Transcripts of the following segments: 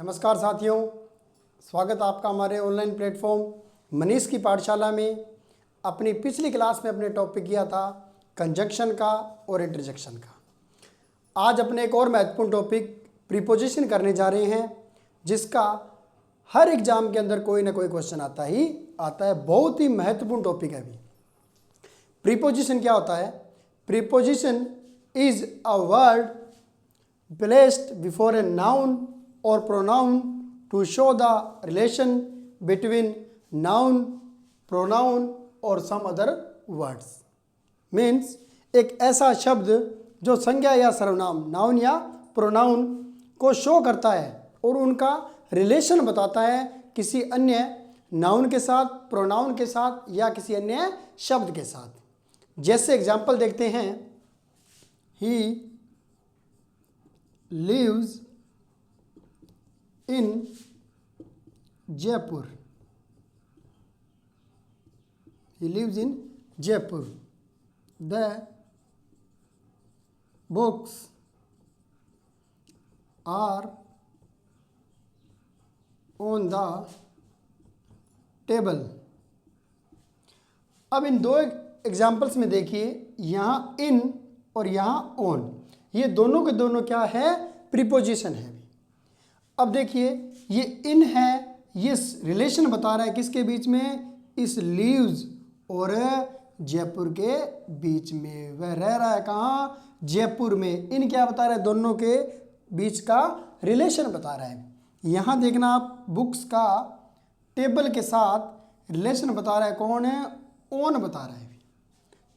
नमस्कार साथियों, स्वागत आपका हमारे ऑनलाइन प्लेटफॉर्म मनीष की पाठशाला में। अपनी पिछली क्लास में अपने टॉपिक किया था कंजंक्शन का और इंटरजेक्शन का। आज अपने एक और महत्वपूर्ण टॉपिक प्रीपोजिशन करने जा रहे हैं, जिसका हर एग्जाम के अंदर कोई ना कोई क्वेश्चन आता है। बहुत ही महत्वपूर्ण टॉपिक है। अभी प्रीपोजिशन क्या होता है? Preposition is a word placed before a noun or pronoun to show the relation between noun, pronoun और some other words। Means एक ऐसा शब्द जो संज्ञा या सर्वनाम, नाउन या प्रोनाउन को शो करता है और उनका रिलेशन बताता है किसी अन्य नाउन के साथ, प्रोनाउन के साथ या किसी अन्य शब्द के साथ। जैसे एग्जाम्पल देखते हैं, he lives in Jaipur। He lives in Jaipur। The books are on the table। अब इन दो एग्जाम्पल्स में देखिए, यहाँ इन और यहाँ ऑन, ये दोनों के दोनों क्या है? प्रीपोजिशन है। अब देखिए, ये इन है, ये रिलेशन बता रहा है किसके बीच में? इस लीव्स और जयपुर के बीच में। वह रह रहा है कहाँ? जयपुर में। इन क्या बता रहा है? दोनों के बीच का रिलेशन बता रहा है। यहाँ देखना आप, बुक्स का टेबल के साथ रिलेशन बता रहा है। कौन है? ओन बता रहा है।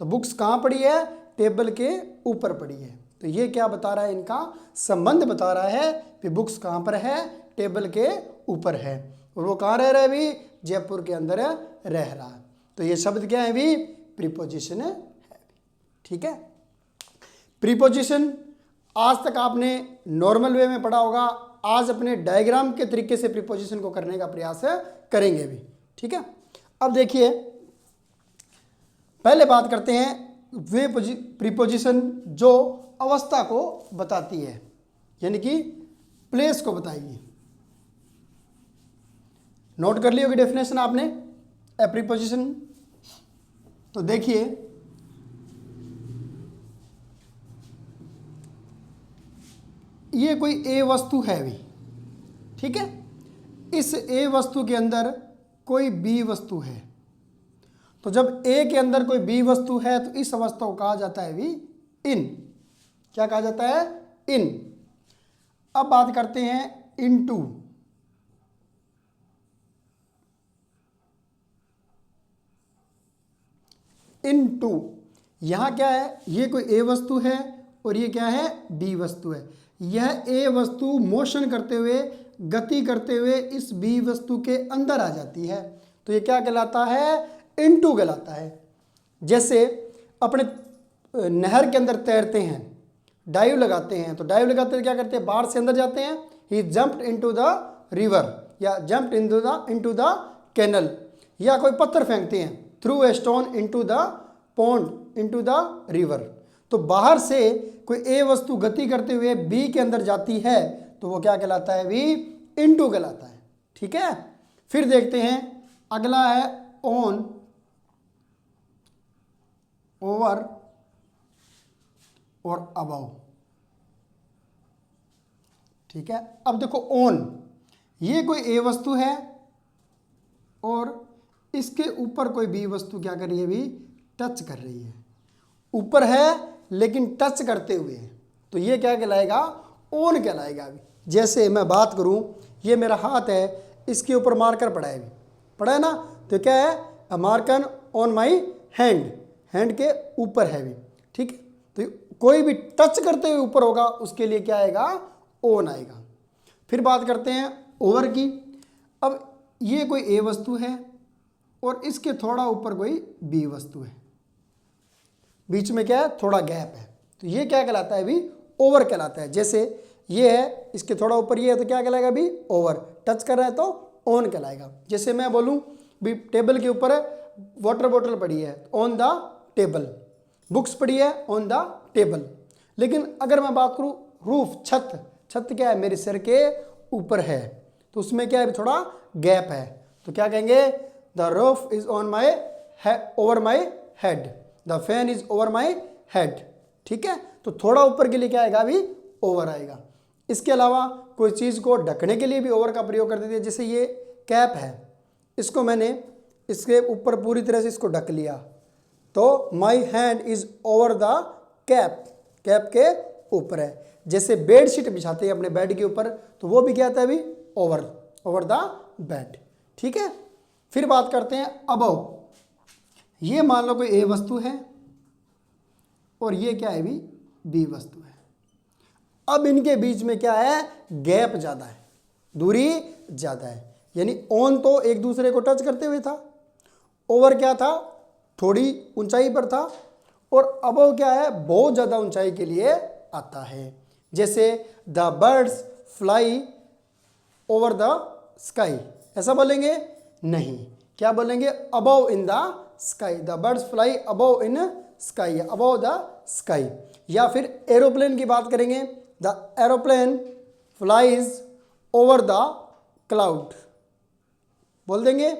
तो बुक्स कहाँ पड़ी है? टेबल के ऊपर पड़ी है। तो ये क्या बता रहा है? इनका संबंध बता रहा है कि बुक्स कहाँ पर है? टेबल के ऊपर है। और वो कहाँ रह रहा है? भी जयपुर के अंदर रह रहा है। तो ये शब्द क्या है? भी प्रीपोजिशन है। ठीक है। प्रीपोजिशन आज तक आपने नॉर्मल वे में पढ़ा होगा। आज अपने डायग्राम के तरीके से प्रीपोजिशन को करने का प्रयास करेंगे भी। ठीक है। अब देखिए, पहले बात करते हैं वे प्रीपोजिशन जो अवस्था को बताती है, यानी कि प्लेस को बताएगी। नोट कर ली होगी डेफिनेशन आपने ए प्रीपोजिशन। तो देखिए, ये कोई ए वस्तु है भी, ठीक है। इस ए वस्तु के अंदर कोई बी वस्तु है। तो जब ए के अंदर कोई बी वस्तु है तो इस अवस्था को कहा जाता है भी इन। क्या कहा जाता है? इन। अब बात करते हैं इनटू। इनटू यहां क्या है? ये कोई ए वस्तु है और ये क्या है? बी वस्तु है। यह ए वस्तु मोशन करते हुए, गति करते हुए इस बी वस्तु के अंदर आ जाती है। तो ये क्या कहलाता है? इनटू कहलाता है। जैसे अपने नहर के अंदर तैरते हैं, डाइव लगाते हैं, तो डाइव लगाते हैं क्या करते हैं? बाहर से अंदर जाते हैं। ही जंप्ड इनटू द रिवर या जंप्ड इनटू द कैनल। या कोई पत्थर फेंकते हैं, through a stone into the pond into the river. तो बाहर से कोई ए वस्तु गति करते हुए बी के अंदर जाती है तो वो क्या कहलाता है? भी इनटू कहलाता है। ठीक है। फिर देखते हैं, अगला है ऑन, ओवर और अबव। ठीक है। अब देखो, ऑन, ये कोई ए वस्तु है और इसके ऊपर कोई बी वस्तु क्या कर रही है? भी टच कर रही है। ऊपर है लेकिन टच करते हुए है, तो ये क्या कहलाएगा? ऑन कहलाएगा। अभी जैसे मैं बात करूं, ये मेरा हाथ है, इसके ऊपर मार्कर पड़ा है, पड़ा है ना? तो क्या है? A marker on my hand, hand के ऊपर है भी। ठीक है। तो कोई भी टच करते हुए ऊपर होगा, उसके लिए क्या आएगा? ऑन आएगा। फिर बात करते हैं ओवर की। अब ये कोई ए वस्तु है और इसके थोड़ा ऊपर कोई बी वस्तु है, बीच में क्या है? थोड़ा गैप है। तो ये क्या कहलाता है? भी ओवर कहलाता है। जैसे ये है, इसके थोड़ा ऊपर ये है, तो क्या कहलाएगा? भी ओवर। टच कर रहा है तो ऑन कहलाएगा। जैसे मैं बोलूं भी टेबल के ऊपर वाटर बोतल पड़ी है, ऑन द टेबल। बुक्स पड़ी है, ऑन द टेबल। लेकिन अगर मैं बात करूं रूफ, छत, छत क्या है? मेरे सिर के ऊपर है, तो उसमें क्या है, थोड़ा गैप है, तो क्या कहेंगे, the roof is on my over my head, the fan is over my head. ठीक है, तो थोड़ा ऊपर के लिए क्या आएगा, अभी ओवर आएगा। इसके अलावा कोई चीज़ को ढकने के लिए भी ओवर का प्रयोग कर देते हैं, जैसे ये कैप है, इसको मैंने इसके ऊपर पूरी तरह से इसको ढक लिया, तो my hand is over the cap, cap के ऊपर है। जैसे बेड शीट बिछाते हैं अपने बेड के ऊपर, तो वो भी क्या आता है अभी, ओवर द बेड। ठीक है, फिर बात करते हैं अबव। ये मान लो कोई ए वस्तु है और ये क्या है भी, बी वस्तु है। अब इनके बीच में क्या है, गैप ज़्यादा है, दूरी ज़्यादा है, यानी ऑन तो एक दूसरे को टच करते हुए था, ओवर क्या था, थोड़ी ऊंचाई पर था, और अबव क्या है, बहुत ज़्यादा ऊंचाई के लिए आता है। जैसे the birds fly over the sky, ऐसा बोलेंगे नहीं, क्या बोलेंगे, above in the sky, the birds fly above in sky, above the sky. या फिर एरोप्लेन की बात करेंगे, the aeroplane flies over the cloud, बोल देंगे,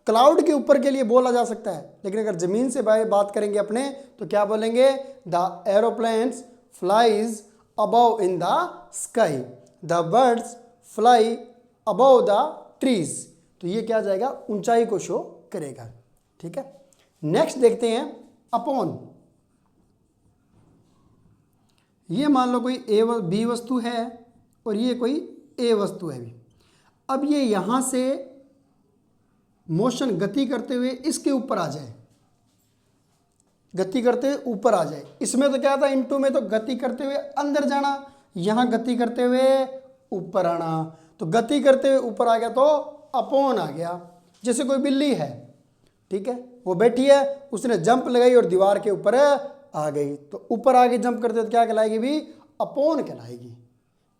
क्लाउड के ऊपर के लिए बोला जा सकता है, लेकिन अगर ज़मीन से बात करेंगे अपने, तो क्या बोलेंगे, the aeroplanes flies above in the sky, the birds fly above the trees. तो ये क्या जाएगा, ऊंचाई को शो करेगा। ठीक है, नेक्स्ट देखते हैं अपॉन। ये मान लो कोई बी वस्तु है और ये कोई ए वस्तु है भी। अब ये यहां से मोशन गति करते हुए इसके ऊपर आ जाए, गति करते हुए ऊपर आ जाए। इसमें तो क्या था, इनटू में तो गति करते हुए अंदर जाना, यहां गति करते हुए ऊपर आना, तो गति करते हुए ऊपर आ गया तो अपॉन आ गया। जैसे कोई बिल्ली है, ठीक है, वो बैठी है, उसने जंप लगाई और दीवार के ऊपर आ गई, तो ऊपर आगे जंप करते तो क्या कहलाएगी भी, अपॉन कहलाएगी।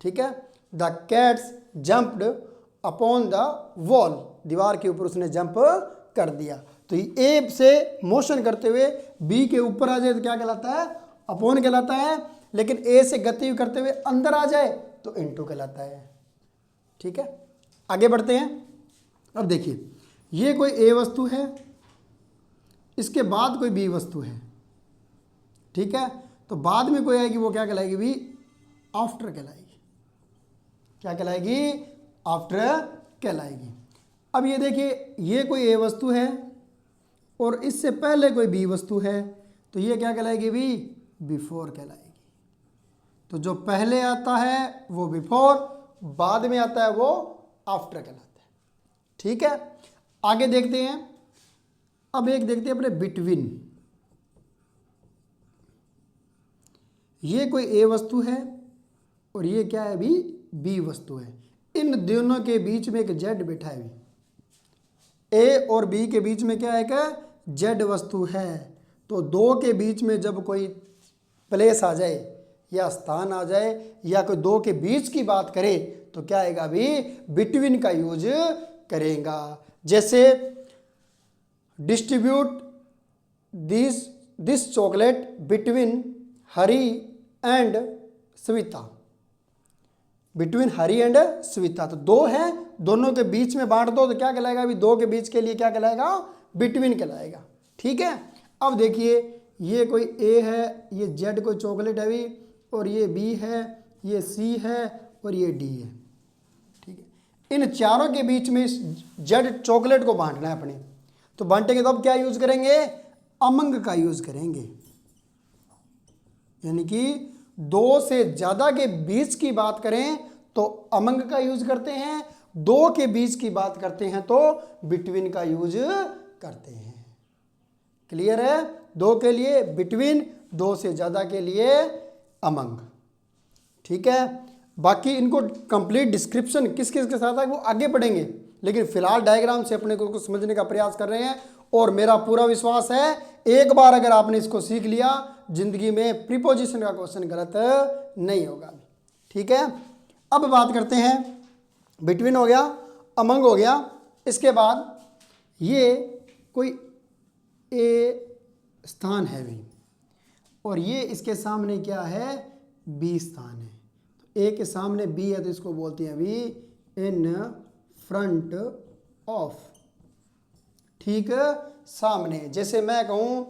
ठीक है, the cats jumped upon the wall, दीवार के ऊपर उसने जंप कर दिया। तो ए से मोशन करते हुए बी के ऊपर आ जाए तो क्या कहलाता है, अपॉन कहलाता है, लेकिन ए से गति करते हुए अंदर आ जाए तो इनटू कहलाता है। ठीक है, आगे बढ़ते हैं। अब देखिए, ये कोई ए वस्तु है, इसके बाद कोई बी वस्तु है, ठीक है, तो बाद में कोई आएगी, वो क्या कहलाएगी भी, आफ्टर कहलाएगी। क्या कहलाएगी, आफ्टर कहलाएगी। अब ये देखिए, ये कोई ए वस्तु है और इससे पहले कोई बी वस्तु है, तो ये क्या कहलाएगी भी, बिफोर कहलाएगी। तो जो पहले आता है वो बिफोर, बाद में आता है वो आफ्टर कहलाता है। ठीक है, आगे देखते हैं। अब एक देखते हैं अपने बिटवीन। ये कोई ए वस्तु है और ये क्या है भी, बी वस्तु है। इन दोनों के बीच में एक जेड बैठा है भी, ए और बी के बीच में क्या है, क्या जेड वस्तु है। तो दो के बीच में जब कोई प्लेस आ जाए या स्थान आ जाए या कोई दो के बीच की बात करे तो क्या आएगा भी, बिटवीन का यूज करेगा। जैसे distribute this chocolate between Hari and Swita, between Hari and Swita, तो दो हैं, दोनों के बीच में बांट दो तो क्या कहलाएगा अभी, दो के बीच के लिए क्या कहलाएगा, बिटवीन कहलाएगा। ठीक है, अब देखिए, ये कोई ए है, ये जेड कोई चॉकलेट है भी, और ये बी है, ये सी है और ये डी है। ठीक है, इन चारों के बीच में जेड चॉकलेट को बांटना है अपने, तो बांटेंगे तो अब क्या यूज करेंगे, अमंग का यूज करेंगे। यानी कि दो से ज्यादा के बीच की बात करें तो अमंग का यूज करते हैं, दो के बीच की बात करते हैं तो बिटवीन का यूज करते हैं। क्लियर है, दो के लिए बिटवीन, दो से ज्यादा के लिए अमंग। ठीक है, बाकी इनको कंप्लीट डिस्क्रिप्शन किस किस के साथ है वो आगे पढ़ेंगे, लेकिन फिलहाल डायग्राम से अपने को समझने का प्रयास कर रहे हैं। और मेरा पूरा विश्वास है एक बार अगर आपने इसको सीख लिया, जिंदगी में प्रीपोजिशन का क्वेश्चन गलत नहीं होगा। ठीक है, अब बात करते हैं, बिटवीन हो गया, अमंग हो गया, इसके बाद ये कोई ए स्थान है भी और ये इसके सामने क्या है, बी स्थान है। तो ए के सामने बी है तो इसको बोलते हैं अभी इन फ्रंट ऑफ, ठीक सामने। जैसे मैं कहूं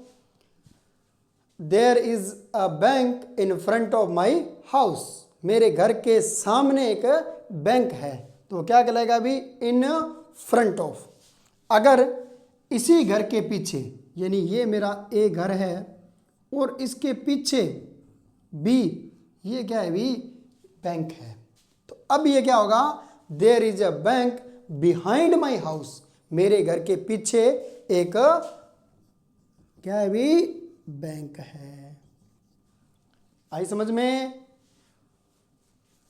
there is a bank in front of my house, मेरे घर के सामने एक बैंक है, तो क्या कहलाएगा अभी, इन फ्रंट ऑफ। अगर इसी घर के पीछे, यानी ये मेरा ए घर है और इसके पीछे बी, ये क्या है भी, बैंक है, तो अब ये क्या होगा, there is a bank behind my house, मेरे घर के पीछे एक क्या है भी, बैंक है। आई समझ में?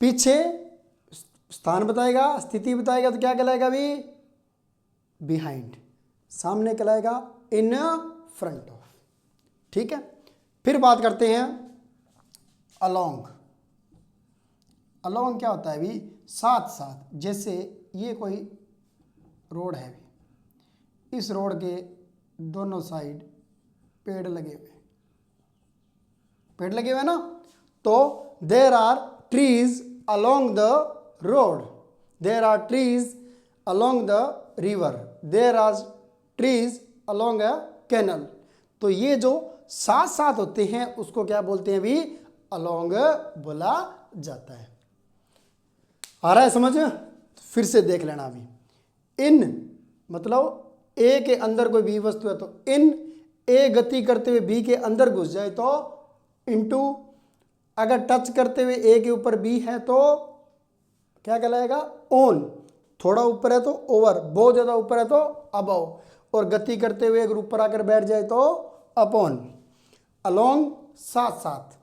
पीछे स्थान बताएगा, स्थिति बताएगा, तो क्या कहलाएगा भी, बिहाइंड। सामने कहलाएगा इन फ्रंट ऑफ, ठीक है। फिर बात करते हैं अलोंग। अलोंग क्या होता है भी, साथ साथ। जैसे ये कोई रोड है भी, इस रोड के दोनों साइड पेड़ लगे हुए, पेड़ लगे हुए ना, तो there are trees along the road, there are trees along the river, there are trees along a canal. तो ये जो साथ साथ होते हैं उसको क्या बोलते हैं भी, अलोंग बोला जाता है। आ रहा है समझ? फिर से देख लेना अभी। इन मतलब ए के अंदर कोई बी वस्तु है तो इन, ए गति करते हुए बी के अंदर घुस जाए तो इनटू, अगर टच करते हुए ए के ऊपर बी है तो क्या कहलाएगा, ऑन, थोड़ा ऊपर है तो ओवर, बहुत ज़्यादा ऊपर है तो अबव, और गति करते हुए अगर ऊपर आकर बैठ जाए तो अपॉन। अलोंग साथ साथ,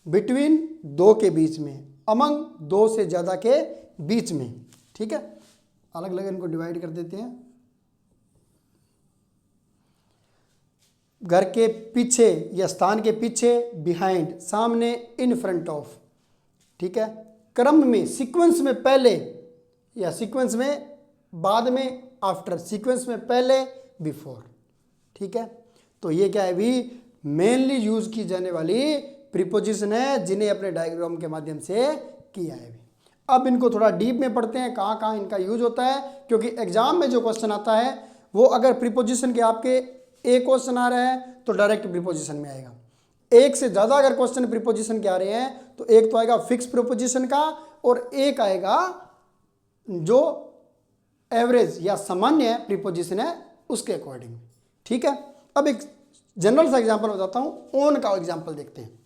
बिटवीन दो के बीच में, अमंग दो से ज़्यादा के बीच में, ठीक है। अलग अलग इनको डिवाइड कर देते हैं। घर के पीछे या स्थान के पीछे, बिहाइंड, सामने, इन फ्रंट ऑफ, ठीक है। क्रम में, सीक्वेंस में पहले या सीक्वेंस में बाद में, आफ्टर, सीक्वेंस में पहले, बिफोर, ठीक है। तो ये क्या है भी, मेनली यूज की जाने वाली प्रीपोजिशन है जिन्हें अपने डायग्राम के माध्यम से किया है भी। अब इनको थोड़ा डीप में पढ़ते हैं कहाँ कहाँ इनका यूज होता है, क्योंकि एग्जाम में जो क्वेश्चन आता है वो अगर प्रीपोजिशन के आपके एक क्वेश्चन आ रहा है तो डायरेक्ट प्रीपोजिशन में आएगा। एक से ज़्यादा अगर क्वेश्चन प्रीपोजिशन के आ रहे हैं तो एक तो आएगा फिक्स प्रीपोजिशन का और एक आएगा जो एवरेज या सामान्य प्रीपोजिशन है उसके अकॉर्डिंग, ठीक है। अब एक जनरल सा एग्जांपल बताता हूँ, ओन का एग्जांपल देखते हैं।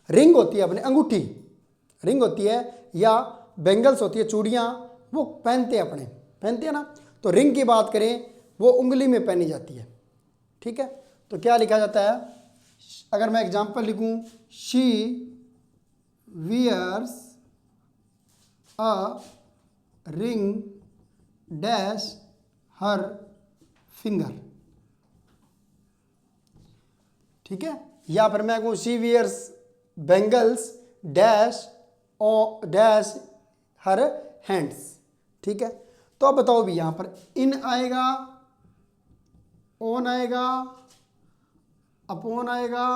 रिंग होती है अपने अंगूठी, रिंग होती है या बैंगल्स होती है, चूड़ियाँ, वो पहनते हैं अपने, पहनते हैं ना। तो रिंग की बात करें वो उंगली में पहनी जाती है, ठीक है। तो क्या लिखा जाता है, अगर मैं एग्जांपल लिखूं, she wears a ring dash her finger, ठीक है। या फिर मैं कहूँ she wears bangles dash dash her hands, ठीक है। तो अब बताओ भी यहाँ पर इन आएगा, ऑन आएगा, अपॉन आएगा,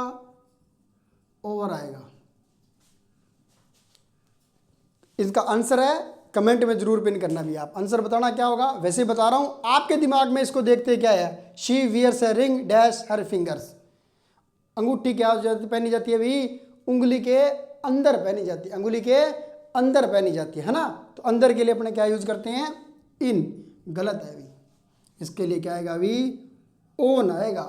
ओवर आएगा। इसका आंसर है, कमेंट में जरूर पिन करना भी, आप आंसर बताना क्या होगा। वैसे बता रहा हूं, आपके दिमाग में इसको देखते क्या है, she wears a ring dash her fingers, अंगूठी क्या पहनी जाती है भी, उंगली के अंदर पहनी जाती है, अंगुली के अंदर पहनी जाती है ना। तो अंदर के लिए अपने क्या यूज करते हैं, इन, गलत है भी। इसके लिए क्या आएगा भी, ओन आएगा,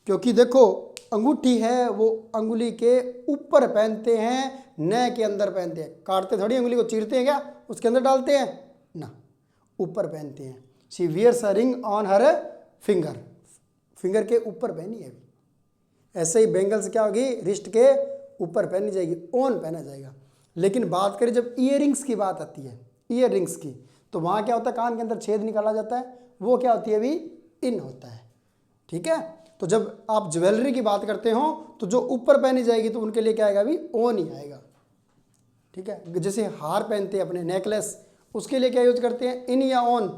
क्योंकि देखो अंगूठी है वो अंगुली के ऊपर पहनते हैं, न के अंदर पहनते हैं। काटते थोड़ी अंगुली को, चीरते हैं क्या, उसके अंदर डालते हैं ना, ऊपर पहनते हैं। She wears a ring on her finger, finger के ऊपर पहनी है अभी। ऐसे ही बैंगल्स क्या होगी, रिस्ट के ऊपर पहनी जाएगी, ऑन पहना जाएगा। लेकिन बात करें जब ईयरिंग्स की बात आती है, ईयर रिंग्स की, तो वहाँ क्या होता है, कान के अंदर छेद निकाला जाता है, वो क्या होती है अभी, इन होता है, ठीक है। तो जब आप ज्वेलरी की बात करते हो तो जो ऊपर पहनी जाएगी तो उनके लिए क्या आएगा अभी, ऑन ही आएगा, ठीक है। जैसे हार पहनते हैं अपने, नेकलेस, उसके लिए क्या यूज करते हैं, इन या ऑन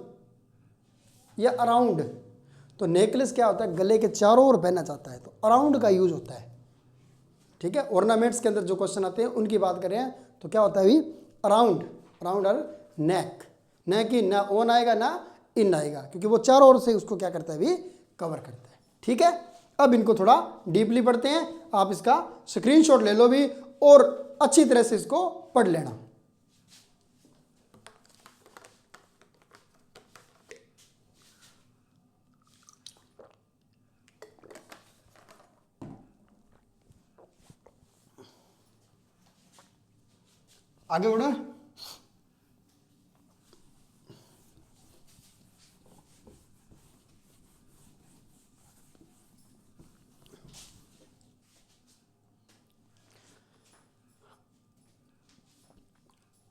या अराउंड। तो नेकलेस क्या होता है, गले के चारों ओर पहना जाता है, तो अराउंड का यूज होता है, ठीक है। ऑर्नामेंट्स के अंदर जो क्वेश्चन आते हैं उनकी बात करें तो क्या होता है अभी, अराउंड, अराउंड हर नेक, न कि ना ऑन आएगा ना इन आएगा, क्योंकि वो चारों ओर से उसको क्या करता है भी कवर करता है। ठीक है, अब इनको थोड़ा डीपली पढ़ते हैं। आप इसका स्क्रीनशॉट ले लो भी और अच्छी तरह से इसको पढ़ लेना। आगे बढ़ो।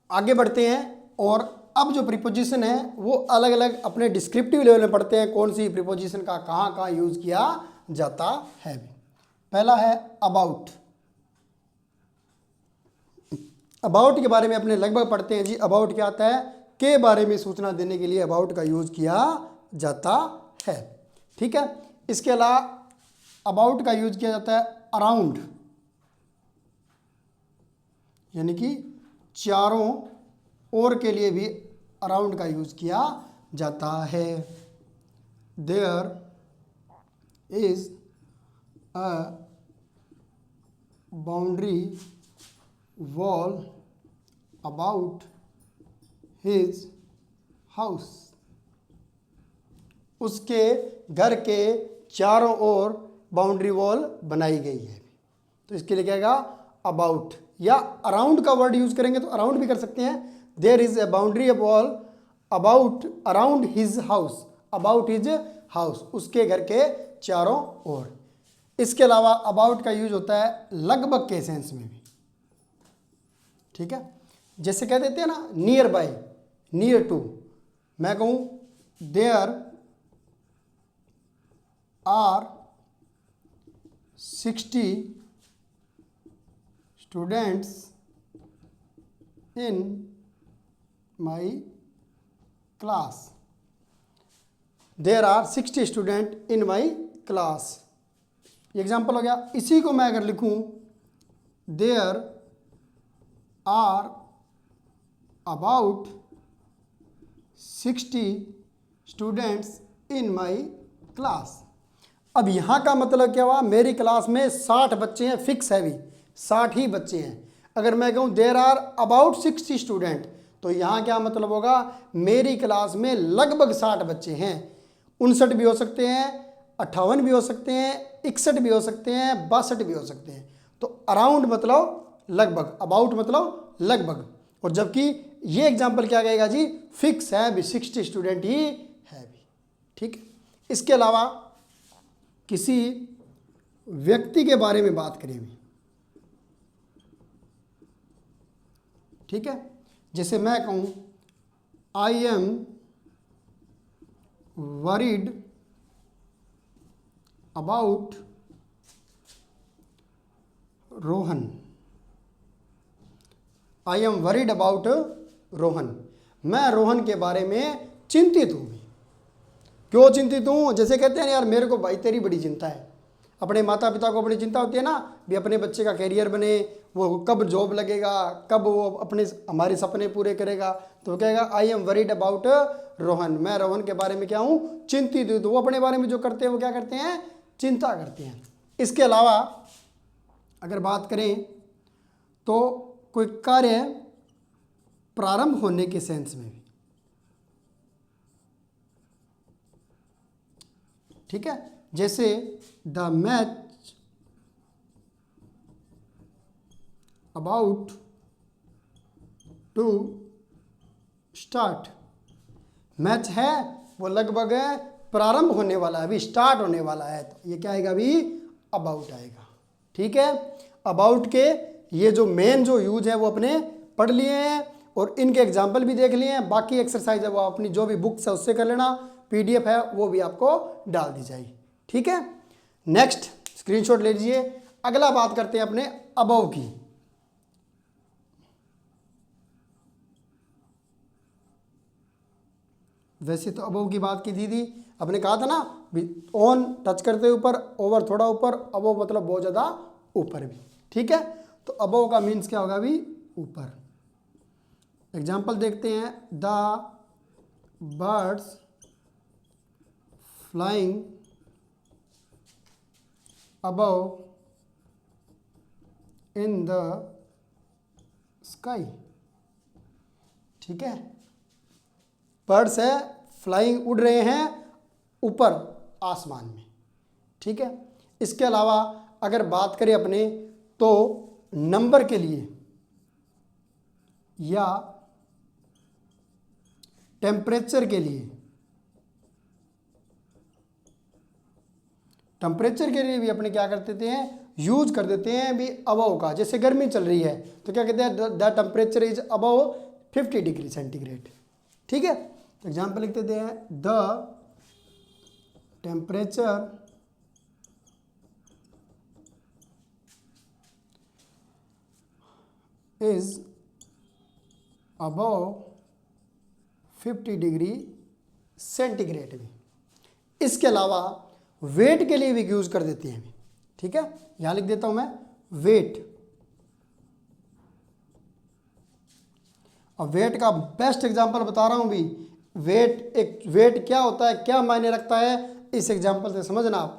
आगे बढ़ते हैं और अब जो प्रीपोजिशन है वो अलग अलग अपने डिस्क्रिप्टिव लेवल में पढ़ते हैं, कौन सी प्रीपोजिशन का कहाँ कहाँ यूज किया जाता है। पहला है अबाउट। अबाउट के बारे में अपने लगभग पढ़ते हैं जी। अबाउट क्या आता है, के बारे में सूचना देने के लिए अबाउट का यूज किया जाता है। ठीक है, इसके अलावा अबाउट का यूज किया जाता है अराउंड, यानी कि चारों ओर के लिए भी अराउंड का यूज किया जाता है। There is a boundary wall about his house. उसके घर के चारों ओर बाउंड्री वॉल बनाई गई है। तो इसके लिए क्या आएगा, अबाउट, या अराउंड का वर्ड यूज करेंगे तो अराउंड भी कर सकते हैं। There is a boundary wall about around his house, about his house, उसके घर के चारों ओर। इसके अलावा अबाउट का यूज होता है लगभग के सेंस में भी। ठीक है, जैसे कह देते हैं ना नियर बाय, नियर टू। मैं कहूं there are 60 students in my class. There are 60 student in my class, example हो गया। इसी को मैं अगर लिखूं there are about 60 students in my class. अब यहाँ का मतलब क्या हुआ, मेरी क्लास में 60 बच्चे हैं, फिक्स है भी 60 ही बच्चे हैं। अगर मैं कहूँ देयर आर अबाउट 60 स्टूडेंट, तो यहाँ क्या मतलब होगा, मेरी क्लास में लगभग 60 बच्चे हैं। 59 भी हो सकते हैं, 58 भी हो सकते हैं, 61 भी हो सकते हैं, 62 भी हो सकते हैं। तो अराउंड मतलब लगभग, अबाउट मतलब लगभग। और जबकि ये एग्जाम्पल क्या कहेगा जी, फिक्स है भी 60 स्टूडेंट ही है भी। ठीक है, इसके अलावा किसी व्यक्ति के बारे में बात करें भी। ठीक है, जैसे मैं कहूं I am worried about Rohan, I am worried about Rohan, मैं रोहन के बारे में चिंतित हूँ। क्यों चिंतित हूँ, जैसे कहते हैं यार मेरे को भाई तेरी बड़ी चिंता है। अपने माता पिता को बड़ी चिंता होती है ना भी अपने बच्चे का कैरियर बने, वो कब जॉब लगेगा, कब वो अपने हमारे सपने पूरे करेगा। तो कहेगा I am worried about Rohan, मैं रोहन के बारे में क्या हूँ, चिंतित हूँ। तो वो अपने बारे में जो करते हैं वो क्या करते हैं, चिंता करते हैं। इसके अलावा अगर बात करें तो कोई कार्य प्रारंभ होने के सेंस में भी। ठीक है, जैसे the match about to start, match है वो लगभग प्रारंभ होने वाला है, अभी स्टार्ट होने वाला है। तो ये क्या आएगा, अभी अबाउट आएगा। ठीक है, अबाउट के ये जो मेन जो यूज है वो अपने पढ़ लिए हैं और इनके एग्जाम्पल भी देख लिए हैं। बाकी एक्सरसाइज है वो अपनी जो भी बुक्स है उससे कर लेना, पीडीएफ है वो भी आपको डाल दी जाएगी। ठीक है, नेक्स्ट स्क्रीनशॉट ले लीजिए। अगला बात करते हैं अपने अबव की। वैसे तो अबव की बात की थी, अपने कहा था ना ऑन टच करते ऊपर, ओवर थोड़ा ऊपर, अबव मतलब बहुत ज़्यादा ऊपर भी। ठीक है, तो अबव का मीन्स क्या होगा, भी ऊपर। एग्जाम्पल देखते हैं। The birds flying above in the sky. ठीक है, बर्ड्स है फ्लाइंग, उड़ रहे हैं ऊपर आसमान में। ठीक है, इसके अलावा अगर बात करें अपने तो नंबर के लिए या टेम्परेचर के लिए, टेम्परेचर के लिए भी अपने क्या कर देते हैं, यूज कर देते हैं भी अबव का। जैसे गर्मी चल रही है तो क्या कहते हैं, the temperature is above 50 degree centigrade. ठीक है, तो एग्जाम्पल लिख देते हैं, the temperature is above 50 degree centigrade भी। इसके अलावा वेट के लिए भी यूज कर देते हैं। ठीक है, यहां लिख देता हूं मैं वेट। अब वेट का बेस्ट एग्जांपल बता रहा हूं भी। वेट क्या होता है, क्या मायने रखता है, इस एग्जांपल से समझना आप।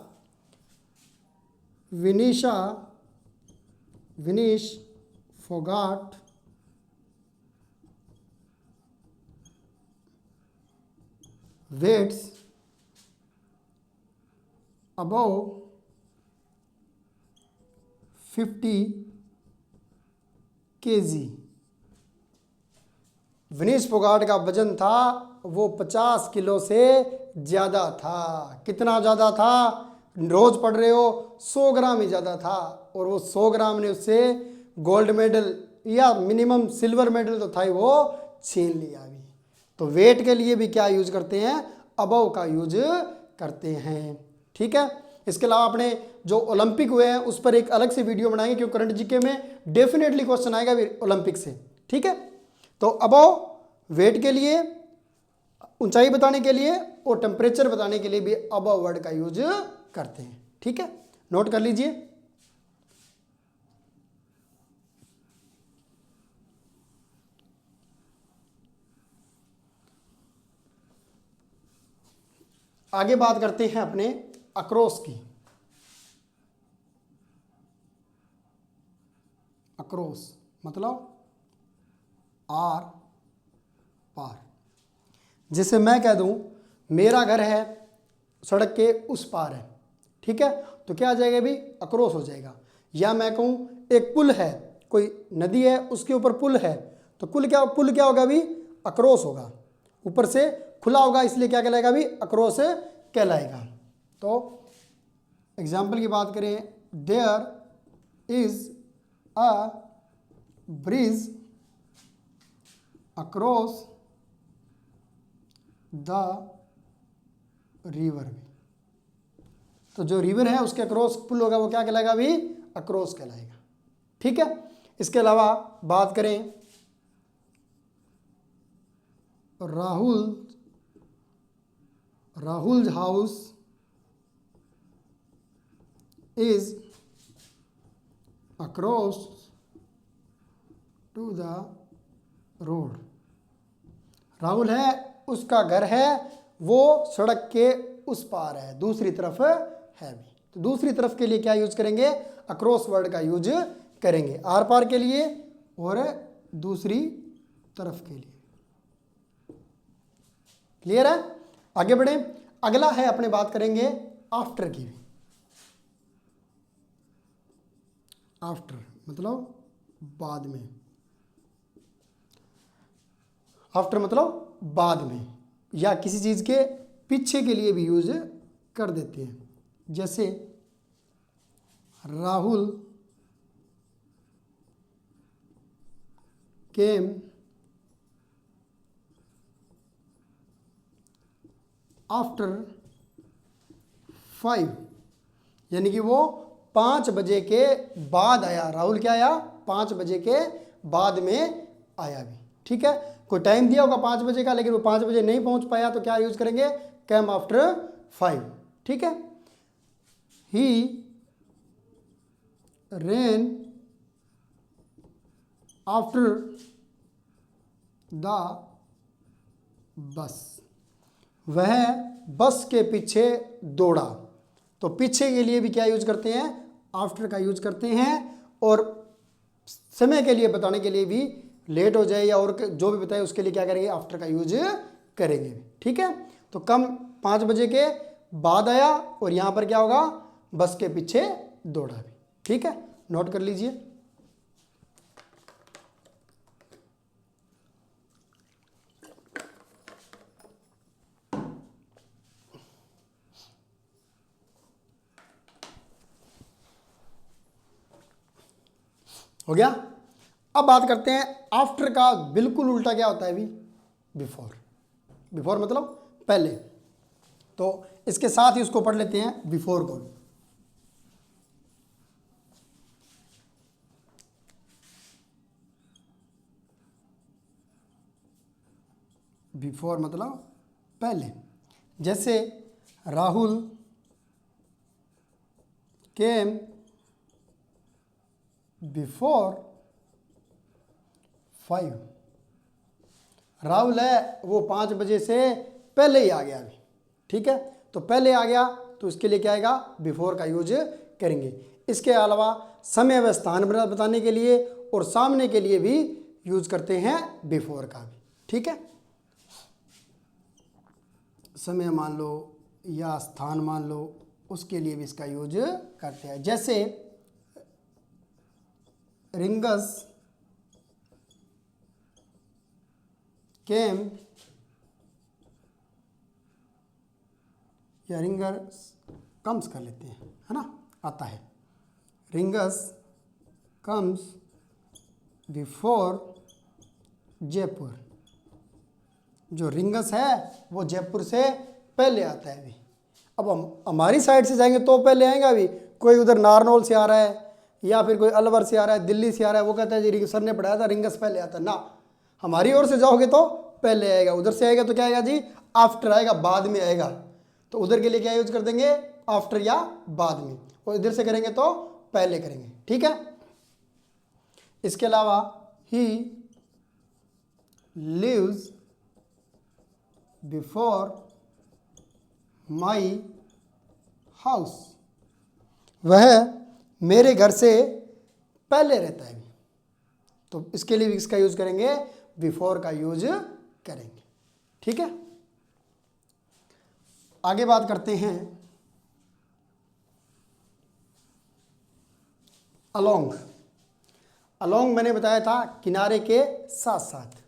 Vinish forgot weights above 50 kg। Vinish Phogat का वजन था वो 50 किलो से ज़्यादा था। कितना ज़्यादा था, रोज पढ़ रहे हो, 100 ग्राम ही ज़्यादा था। और वो 100 ग्राम ने उससे गोल्ड मेडल या मिनिमम सिल्वर मेडल तो था ही, वो छीन लिया भी। तो वेट के लिए भी क्या यूज करते हैं, अबव का यूज करते हैं। ठीक है, इसके अलावा अपने जो ओलंपिक हुए हैं उस पर एक अलग से वीडियो बनाएंगे, क्योंकि करंट जीके में डेफिनेटली क्वेश्चन आएगा ओलंपिक से। ठीक है, तो अबव वेट के लिए, ऊंचाई बताने के लिए और टेम्परेचर बताने के लिए भी अबव वर्ड का यूज करते हैं। ठीक है, नोट कर लीजिए। आगे बात करते हैं अपने अक्रॉस की। अक्रॉस मतलब आर पार। जैसे मैं कह दूं मेरा घर है सड़क के उस पार है, ठीक है, तो क्या आ जाएगा भी, अक्रॉस हो जाएगा। या मैं कहूं एक पुल है, कोई नदी है उसके ऊपर पुल है, तो पुल क्या होगा भी, अक्रॉस होगा, ऊपर से खुला होगा, इसलिए क्या कहलाएगा भी, अक्रॉस कहलाएगा। तो एग्जाम्पल की बात करें, there is a bridge across the river. तो जो रिवर है उसके अक्रॉस पुल होगा, वो क्या कहलाएगा भी, अक्रॉस कहलाएगा। ठीक है, इसके अलावा बात करें, Rahul house is across to the road. Rahul है, उसका घर है वो सड़क के उस पार है, दूसरी तरफ है भी। तो दूसरी तरफ के लिए क्या यूज करेंगे, अक्रॉस वर्ड का यूज करेंगे, आर पार के लिए और दूसरी तरफ के लिए। क्लियर है, आगे बढ़े। अगला है अपने बात करेंगे आफ्टर की भी। आफ्टर मतलब बाद में। आफ्टर मतलब बाद में, या किसी चीज के पीछे के लिए भी यूज कर देते हैं। जैसे राहुल केम आफ्टर 5, यानी कि वो 5 बजे के बाद आया। राहुल क्या आया, 5 बजे के बाद में आया भी। ठीक है, कोई टाइम दिया होगा 5 बजे का, लेकिन वो 5 बजे नहीं पहुंच पाया, तो क्या यूज करेंगे, केम आफ्टर 5। ठीक है, ही रेन आफ्टर द बस, वह बस के पीछे दौड़ा। तो पीछे के लिए भी क्या यूज करते हैं, आफ्टर का यूज करते हैं, और समय के लिए बताने के लिए भी लेट हो जाए या और जो भी बताए उसके लिए क्या करेंगे, आफ्टर का यूज करेंगे। ठीक है, तो कम 5 बजे के बाद आया और यहां पर क्या होगा, बस के पीछे दौड़ा भी। ठीक है, नोट कर लीजिए। हो गया। अब बात करते हैं आफ्टर का बिल्कुल उल्टा क्या होता है अभी, बिफोर। बिफोर मतलब पहले, तो इसके साथ ही उसको पढ़ लेते हैं बिफोर को। बिफोर मतलब पहले। जैसे राहुल केम बिफोर 5। राहुल है वो 5 बजे से पहले ही आ गया अभी। ठीक है, तो पहले आ गया तो उसके लिए क्या आएगा, बिफोर का यूज करेंगे। इसके अलावा समय व स्थान बताने के लिए और सामने के लिए भी यूज करते हैं बिफोर का भी। ठीक है, समय मान लो या स्थान मान लो, उसके लिए भी इसका यूज करते हैं। जैसे रिंगस केम या रिंगस कम्स कर लेते हैं, है ना, आता है। Rings comes before Jaipur. जो रिंगस है वो जयपुर से पहले आता है अभी। अब हम हमारी साइड से जाएंगे तो पहले आएगा अभी। कोई उधर नारनौल से आ रहा है या फिर कोई अलवर से आ रहा है, दिल्ली से आ रहा है, वो कहता है जी सर ने पढ़ाया था रिंगस पहले आता है ना। हमारी ओर से जाओगे तो पहले आएगा, उधर से आएगा तो क्या आएगा जी, आफ्टर आएगा, बाद में आएगा। तो उधर के लिए क्या यूज कर देंगे, आफ्टर या बाद में, और इधर से करेंगे तो पहले करेंगे। ठीक है, इसके अलावा he lives before my house. वह मेरे घर से पहले रहता है। तो इसके लिए भी इसका यूज करेंगे, बिफोर का यूज करेंगे। ठीक है, आगे बात करते हैं अलोंग। अलोंग मैंने बताया था किनारे के साथ साथ।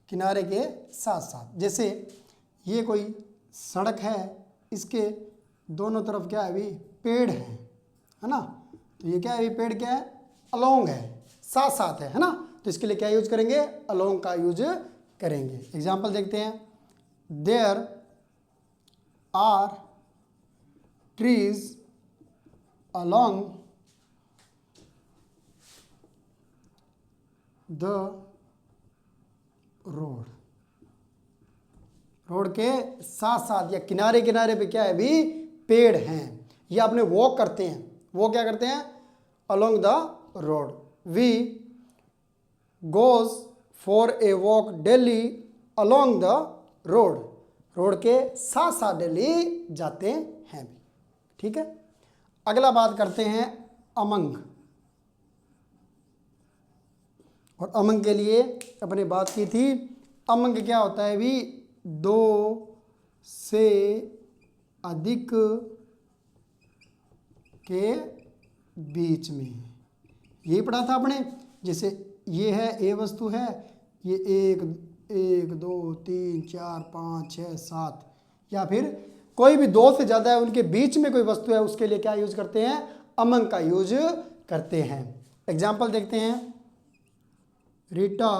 किनारे के साथ साथ, जैसे ये कोई सड़क है, इसके दोनों तरफ क्या है अभी, पेड़ है ना। तो ये क्या है अभी, पेड़ क्या है, अलोंग है, साथ साथ है ना। तो इसके लिए क्या यूज करेंगे, अलोंग का यूज करेंगे। एग्जाम्पल देखते हैं, there are trees along the road. Road के साथ साथ या किनारे किनारे पे क्या है अभी, पेड़ हैं। या अपने वॉक करते हैं, वो क्या करते हैं, along the road. We goes for a walk daily along the road. Road के साथ साथ डेली जाते हैं। ठीक है, अगला बात करते हैं अमंग। और अमंग के लिए अपने बात की थी, अमंग क्या होता है भी, 2 से अधिक के बीच में। यही पढ़ा था आपने। जैसे ये है, ए वस्तु है, ये 1 2 3 4 5 6 7, या फिर कोई भी 2 से ज़्यादा है उनके बीच में कोई वस्तु है, उसके लिए क्या यूज करते हैं, अमंग का यूज करते हैं। एग्जाम्पल देखते हैं, Rita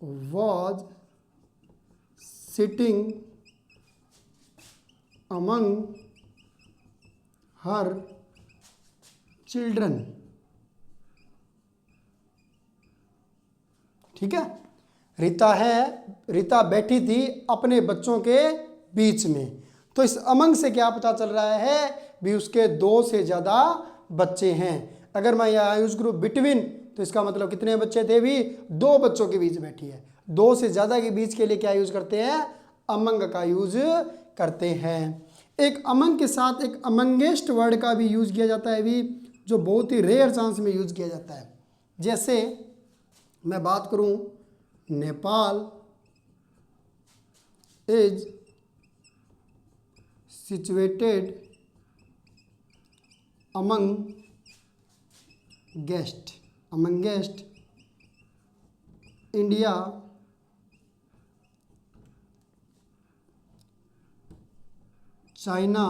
was sitting among her children. ठीक है, रीता बैठी थी अपने बच्चों के बीच में। तो इस अमंग से क्या पता चल रहा है भी उसके 2 से ज़्यादा बच्चे हैं। अगर मैं यहाँ यूज़ करूँ बिटवीन, तो इसका मतलब कितने बच्चे थे भी, 2 बच्चों के बीच बैठी है। 2 से ज़्यादा के बीच के लिए क्या यूज़ करते हैं, अमंग का यूज़ करते हैं। एक अमंग के साथ एक अमंगेस्ट वर्ड का भी यूज़ किया जाता है भी, जो बहुत ही रेयर चांस में यूज़ किया जाता है। जैसे मैं बात करूं, Nepal is situated amongst India China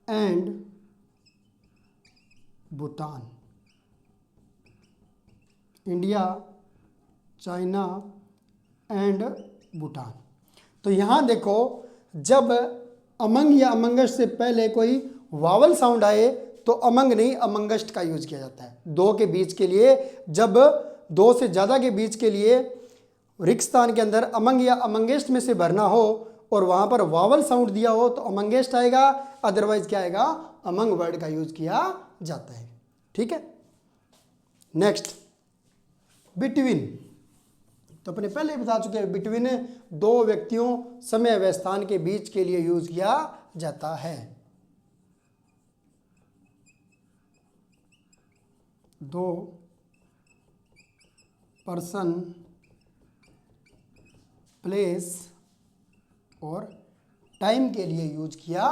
and Bhutan. India, China and Bhutan. तो यहाँ देखो, जब अमंग या अमंगस्ट से पहले कोई वावल साउंड आए तो अमंग नहीं अमंगस्ट का यूज किया जाता है। 2 के बीच के लिए, जब 2 से ज़्यादा के बीच के लिए रिक्त स्थान के अंदर अमंग या अमंगेस्ट में से भरना हो और वहाँ पर वावल साउंड दिया हो तो अमंगेस्ट आएगा, अदरवाइज क्या आएगा, अमंग वर्ड का यूज किया जाता है। ठीक है। Next, between. तो अपने पहले बता चुके हैं, बिटवीन 2 व्यक्तियों, समय व स्थान के बीच के लिए यूज किया जाता है। 2 पर्सन, प्लेस और टाइम के लिए यूज किया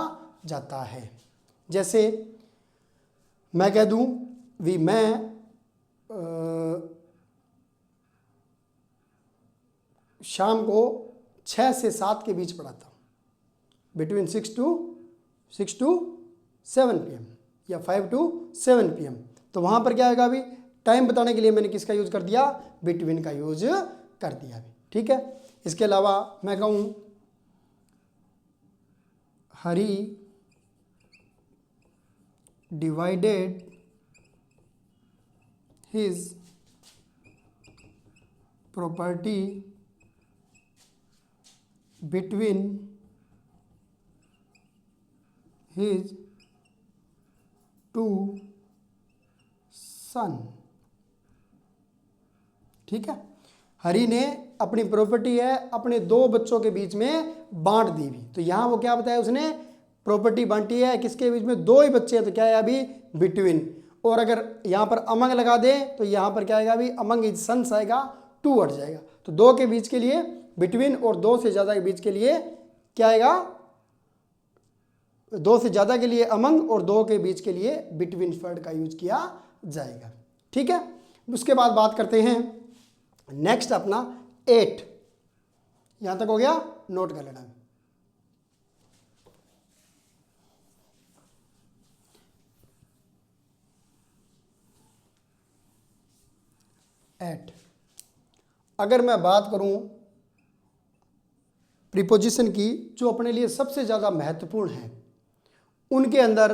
जाता है। जैसे मैं कह दूं भी, मैं शाम को 6 से 7 के बीच पढ़ाता हूँ, बिटवीन 6 टू 7 PM या 5 to 7 PM। तो वहाँ पर क्या आएगा अभी, टाइम बताने के लिए मैंने किसका यूज़ कर दिया, बिटवीन का यूज कर दिया अभी। ठीक है। इसके अलावा मैं कहूँ, Hari divided his property between his 2 son. ठीक है। हरी ने अपनी प्रॉपर्टी है अपने 2 बच्चों के बीच में बांट दी भी। तो यहाँ वो क्या बताया, उसने प्रॉपर्टी बांटी है किसके बीच में, 2 ही बच्चे हैं, तो क्या है अभी, बिटवीन। और अगर यहाँ पर अमंग लगा दें तो यहाँ पर क्या आएगा अभी, अमंग इज सन्स आएगा, 2 हट जाएगा। तो 2 के बीच के लिए बिटवीन और 2 से ज़्यादा के बीच के लिए क्या आएगा, 2 से ज़्यादा के लिए अमंग और 2 के बीच के लिए बिटवीन वर्ड का यूज किया जाएगा। ठीक है। उसके बाद बात करते हैं नेक्स्ट अपना 8। यहां तक हो गया, नोट कर लेना। 8, अगर मैं बात करूं प्रीपोजिशन की, जो अपने लिए सबसे ज़्यादा महत्वपूर्ण है, उनके अंदर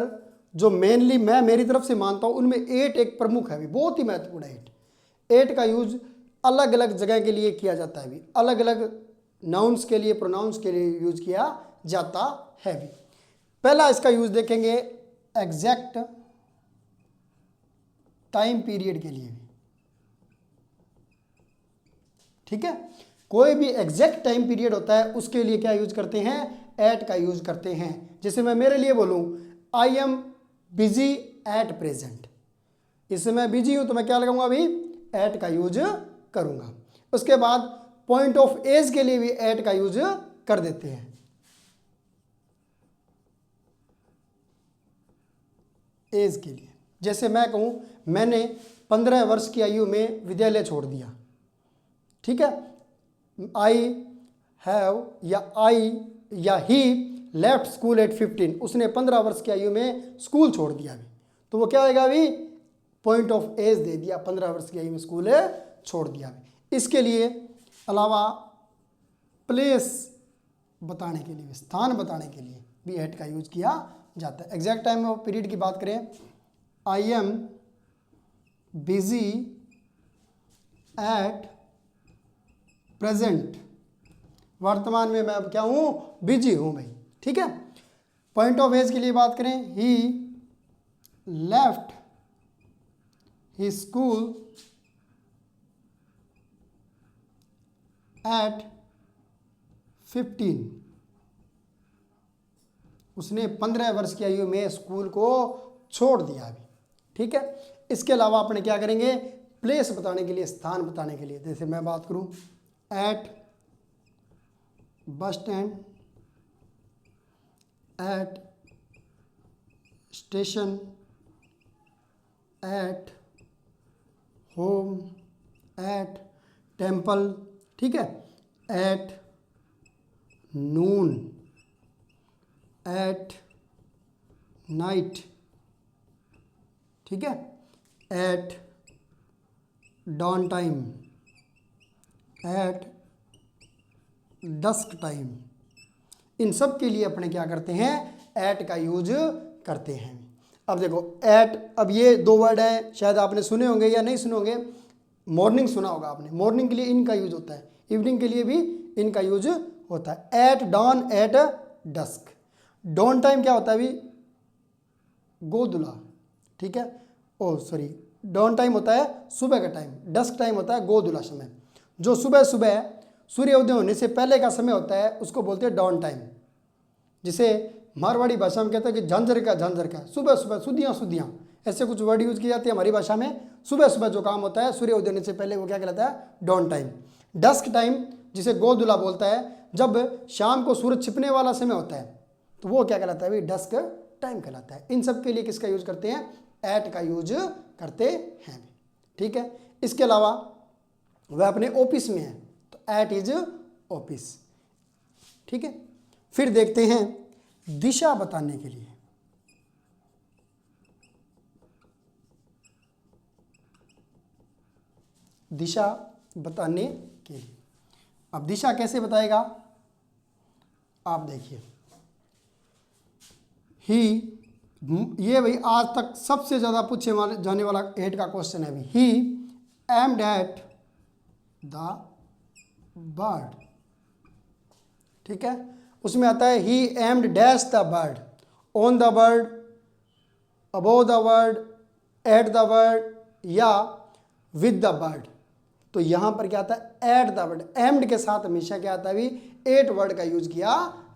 जो मेनली मैं मेरी तरफ से मानता हूँ, उनमें 8 एक प्रमुख है भी, बहुत ही महत्वपूर्ण है। 8 का यूज अलग अलग जगह के लिए किया जाता है भी, अलग अलग नाउन्स के लिए, प्रोनाउंस के लिए यूज किया जाता है भी। पहला इसका यूज देखेंगे एग्जैक्ट टाइम पीरियड के लिए भी। ठीक है। कोई भी एग्जैक्ट टाइम पीरियड होता है उसके लिए क्या यूज करते हैं, एट का यूज करते हैं। जैसे मैं मेरे लिए बोलूं, I am busy at present, इससे मैं बिजी हूं तो मैं क्या लगाऊंगा अभी, एट का यूज करूंगा। उसके बाद पॉइंट ऑफ एज के लिए भी एट का यूज कर देते हैं। एज के लिए, जैसे मैं कहूं मैंने 15 वर्ष की आयु में विद्यालय छोड़ दिया। ठीक है। आई हैव या आई या ही लेफ्ट स्कूल एट 15, उसने 15 वर्ष की आयु में स्कूल छोड़ दिया अभी, तो वो क्या आएगा अभी, पॉइंट ऑफ एज दे दिया, 15 वर्ष की आयु में स्कूल छोड़ दिया अभी। इसके लिए अलावा प्लेस बताने के लिए, स्थान बताने के लिए भी एट का यूज किया जाता है। एग्जैक्ट टाइम ऑफ पीरियड की बात करें, I am busy at present वर्तमान में मैं अब क्या हूँ, बिजी हूँ भाई। ठीक है, पॉइंट ऑफ एज के लिए बात करें, ही लेफ्ट ही स्कूल एट 15, उसने 15 वर्ष की आयु में स्कूल को छोड़ दिया अभी। ठीक है, इसके अलावा अपने क्या करेंगे, प्लेस बताने के लिए, स्थान बताने के लिए, जैसे मैं बात करूं at bus stand, at station, at home, at temple. ठीक है, एट नून, एट नाइट। ठीक है, at dawn time, at dusk time. इन सब के लिए अपने क्या करते हैं, एट का यूज करते हैं। अब देखो एट, अब ये दो वर्ड है, शायद आपने सुने होंगे या नहीं सुने होंगे। मॉर्निंग सुना होगा आपने, मॉर्निंग के लिए इन का यूज होता है, इवनिंग के लिए भी इन का यूज होता है। At dawn, at dusk. Dawn time क्या होता है अभी, गोधुला। ठीक है, ओ सॉरी, डॉन टाइम होता है सुबह का टाइम, डस्क टाइम होता है गोधुला समय। जो सुबह सुबह सूर्योदय होने से पहले का समय होता है उसको बोलते हैं डॉन टाइम, जिसे मारवाड़ी भाषा में कहते हैं कि झांझर का, सुबह सुबह, सुधियाँ सुधियाँ, ऐसे कुछ वर्ड यूज किए जाते हैं हमारी भाषा में। सुबह सुबह जो काम होता है सूर्योदय होने से पहले, वो क्या कहलाता है, डॉन टाइम। डस्क टाइम जिसे गोधुला बोलता है, जब शाम को सूरज छिपने वाला समय होता है, तो वो क्या कहलाता है भाई, डस्क टाइम कहलाता है। इन सब के लिए किसका यूज करते हैं, एट का यूज करते हैं। ठीक है, इसके अलावा वह अपने ऑफिस में है, तो एट इज ऑफिस। ठीक है, फिर देखते हैं दिशा बताने के लिए। दिशा बताने के लिए, अब दिशा कैसे बताएगा, आप देखिए। ही, ये भाई आज तक सबसे ज्यादा पूछे जाने वाला एट का क्वेश्चन है। अभी he aimed at the bird. ठीक है, उसमें आता है he aimed dash the bird, on the bird, above the bird, at the bird या विद द बर्ड। तो यहां पर क्या आता है, एट द बर्ड। एम्ड के साथ हमेशा क्या आता है अभी, एट वर्ड का यूज किया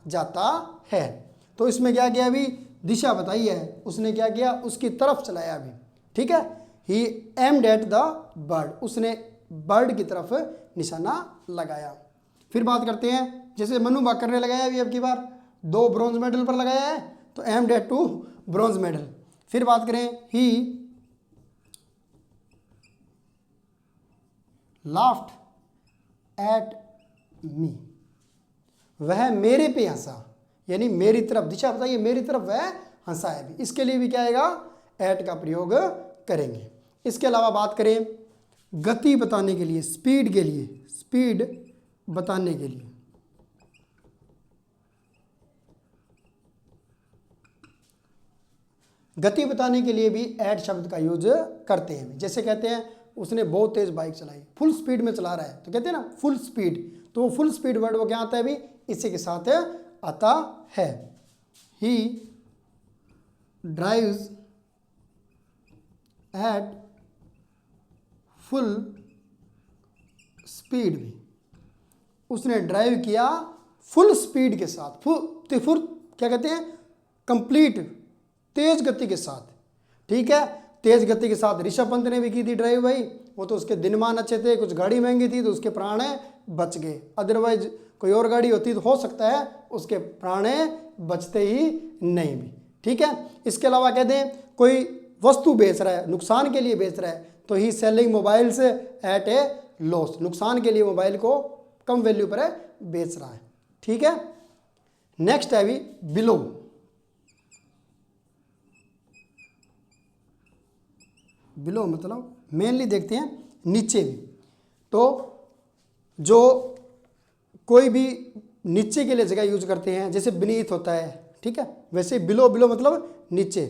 जाता है। तो इसमें क्या किया अभी, दिशा बताई है, उसने क्या किया, उसकी तरफ चलाया अभी। ठीक है, he aimed at the bird, उसने बर्ड की तरफ निशाना लगाया। फिर बात करते हैं, जैसे मनु भाकर ने लगाया अभी, अब की बार 2 ब्रॉन्ज मेडल पर लगाया है, तो एम्ड एट 2 ब्रॉन्ज मेडल। फिर बात करें, ही लाफ्ड एट मी, वह मेरे पे हंसा, यानी मेरी तरफ, दिशा बताइए, मेरी तरफ वह हंसा है भी। इसके लिए भी क्या आएगा, एट का प्रयोग करेंगे। इसके अलावा बात करें गति बताने के लिए, स्पीड के लिए, स्पीड बताने के लिए, गति बताने के लिए भी एट शब्द का यूज करते हैं। जैसे कहते हैं उसने बहुत तेज बाइक चलाई, फुल स्पीड में चला रहा है, तो कहते हैं ना फुल स्पीड, तो वो फुल स्पीड वर्ड वो क्या आता है अभी, इसी के साथ आता है। ही ड्राइव्स एट फुल स्पीड भी, उसने ड्राइव किया फुल स्पीड के साथ, फुल क्या कहते हैं, कंप्लीट तेज गति के साथ। ठीक है, तेज गति के साथ ऋषभ पंत ने भी की थी ड्राइव भाई, वो तो उसके दिनमान अच्छे थे, कुछ गाड़ी महंगी थी तो उसके प्राण बच गए, अदरवाइज कोई और गाड़ी होती तो हो सकता है उसके प्राण बचते ही नहीं भी। ठीक है, इसके अलावा कहते हैं कोई वस्तु बेच रहा है, नुकसान के लिए बेच रहा है, तो ही सेलिंग मोबाइल्स एट ए लॉस, नुकसान के लिए मोबाइल को कम वैल्यू पर बेच रहा है। ठीक है, नेक्स्ट है अभी बिलो। बिलो मतलब मेनली देखते हैं नीचे भी, तो जो कोई भी नीचे के लिए जगह यूज करते हैं, जैसे बीनीथ होता है, ठीक है, वैसे बिलो, बिलो मतलब नीचे।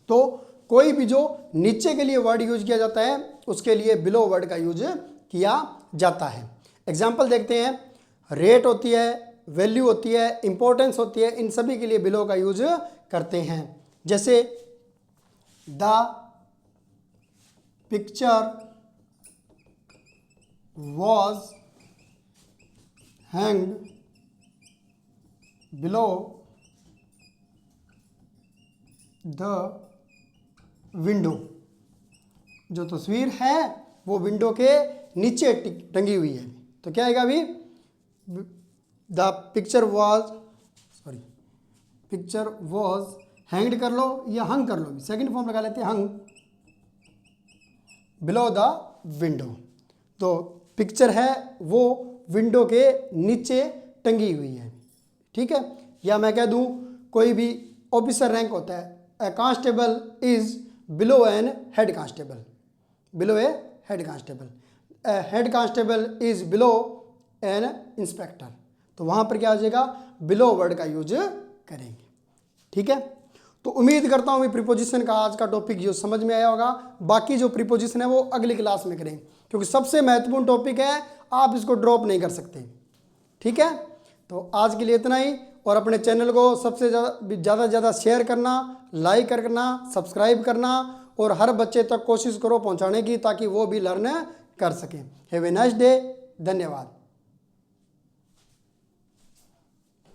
तो कोई भी जो नीचे के लिए वर्ड यूज किया जाता है उसके लिए बिलो वर्ड का यूज किया जाता है। एग्जाम्पल देखते हैं, रेट होती है, वैल्यू होती है, इंपॉर्टेंस होती है, इन सभी के लिए बिलो का यूज करते हैं। जैसे the picture was hanged below the window। जो तस्वीर है वो विंडो के नीचे टंगी हुई है। तो क्या आएगा अभी, द पिक्चर वॉज हैंग्ड कर लो या हंग कर लो, सेकंड फॉर्म लगा लेते हैं हंग बिलो द विंडो। तो पिक्चर है वो विंडो के नीचे टंगी हुई है, ठीक है। या मैं कह दूं कोई भी ऑफिसर रैंक होता है, a constable is below an head constable, below a head constable, a head constable is below an inspector. तो वहां पर क्या हो जाएगा, बिलो वर्ड का यूज करेंगे, ठीक है। तो उम्मीद करता हूँ प्रीपोजिशन का आज का टॉपिक जो समझ में आया होगा। बाकी जो प्रीपोजिशन है वो अगली क्लास में करेंगे, क्योंकि सबसे महत्वपूर्ण टॉपिक है, आप इसको ड्रॉप नहीं कर सकते, ठीक है। तो आज के लिए इतना ही, और अपने चैनल को सबसे ज़्यादा शेयर करना, लाइक करना, सब्सक्राइब करना, और हर बच्चे तक कोशिश करो पहुंचाने की, ताकि वो भी लर्न कर सकें। हैव ए नाइस डे, धन्यवाद।